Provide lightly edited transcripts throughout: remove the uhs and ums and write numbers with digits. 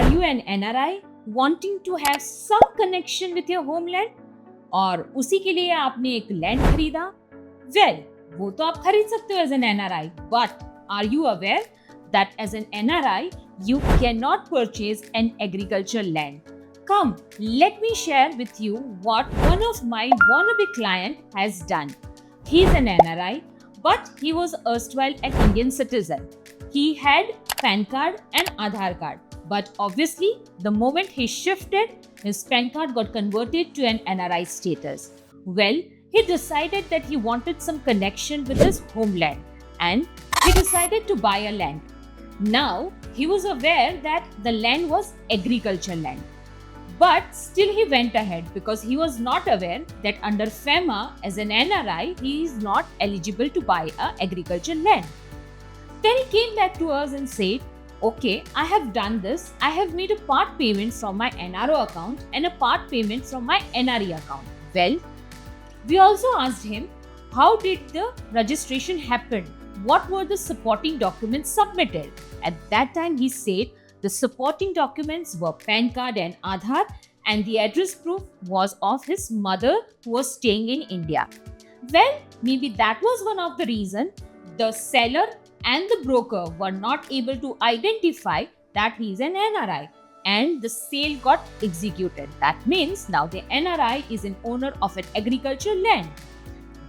Are you an NRI wanting to have some connection with your homeland? और उसी के लिए आपने एक लैंड खरीदा? Well, वो तो आप खरीद सकते हो as an NRI, but are you aware that as an NRI you cannot purchase an agricultural land? Come, let me share with you what one of my wannabe client has done. He's an NRI, but he was erstwhile an Indian citizen. He had PAN card and Aadhaar card. But obviously, the moment he shifted, his PAN card got converted to an NRI status. Well, he decided that he wanted some connection with his homeland and he decided to buy a land. Now, he was aware that the land was agricultural land. But still he went ahead because he was not aware that under FEMA as an NRI, he is not eligible to buy a agricultural land. Then he came back to us and said, okay, I have done this. I have made a part payment from my NRO account and a part payment from my NRE account. Well, we also asked him, how did the registration happen? What were the supporting documents submitted? At that time, he said the supporting documents were PAN card and Aadhaar, and the address proof was of his mother who was staying in India. Well, maybe that was one of the reasons the seller and the broker were not able to identify that he is an NRI, and the sale got executed. That means now the NRI is an owner of an agricultural land.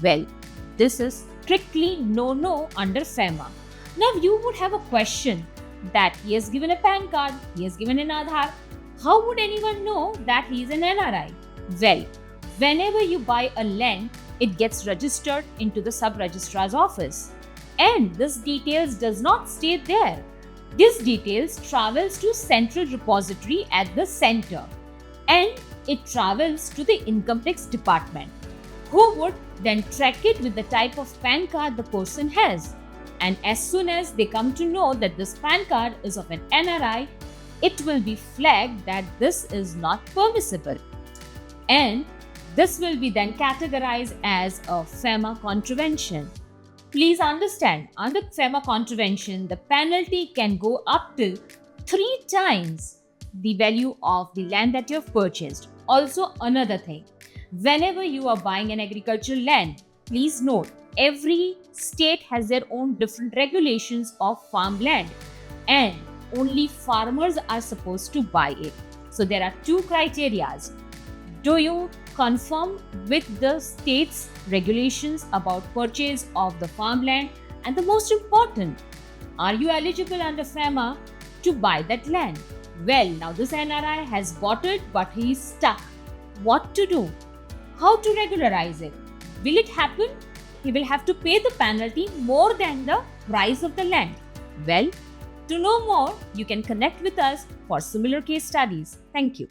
Well, this is strictly no under FEMA. Now you would have a question that he has given a PAN card, he has given an Aadhaar. How would anyone know that he is an NRI? Well, whenever you buy a land, it gets registered into the sub-registrar's office. And this details does not stay there. This details travels to central repository at the center, and it travels to the income tax department, who would then track it with the type of PAN card the person has. And as soon as they come to know that this PAN card is of an NRI, it will be flagged that this is not permissible. And this will be then categorized as a FEMA contravention. Please understand, under FEMA contravention, the penalty can go up to 3 times the value of the land that you have purchased. Also, another thing, whenever you are buying an agricultural land, please note, every state has their own different regulations of farmland, and only farmers are supposed to buy it. So there are 2 criterias. Do you conform with the state's regulations about purchase of the farmland? And the most important, are you eligible under FEMA to buy that land? Well, now this NRI has bought it, but he is stuck. What to do? How to regularize it? Will it happen? He will have to pay the penalty more than the price of the land. Well, to know more, you can connect with us for similar case studies. Thank you.